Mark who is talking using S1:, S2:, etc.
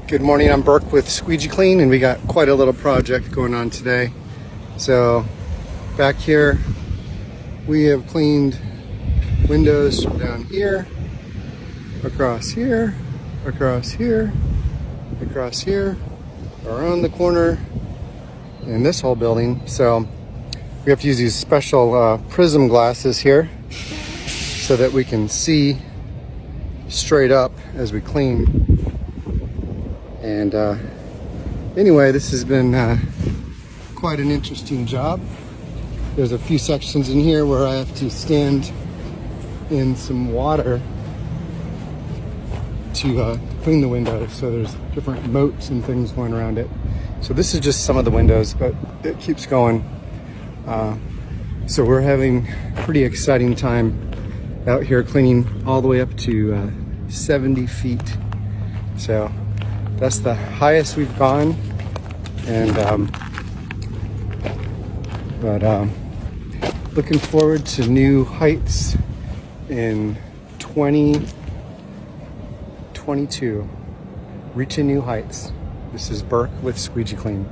S1: Good morning, I'm Burke with Squeegee Clean, and we got quite a little project going on today. So back here, we have cleaned windows from down here, across here, across here, across here, around the corner, in this whole building. So we have to use these special prism glasses here so that we can see straight up as we clean. And anyway, this has been quite an interesting job. There's a few sections in here where I have to stand in some water to clean the windows. So there's different moats and things going around it. So this is just some of the windows, but it keeps going. So we're having a pretty exciting time out here cleaning all the way up to 70 feet. So that's the highest we've gone, and looking forward to new heights in 2022. Reaching new heights. This is Burke with Squeegee Clean.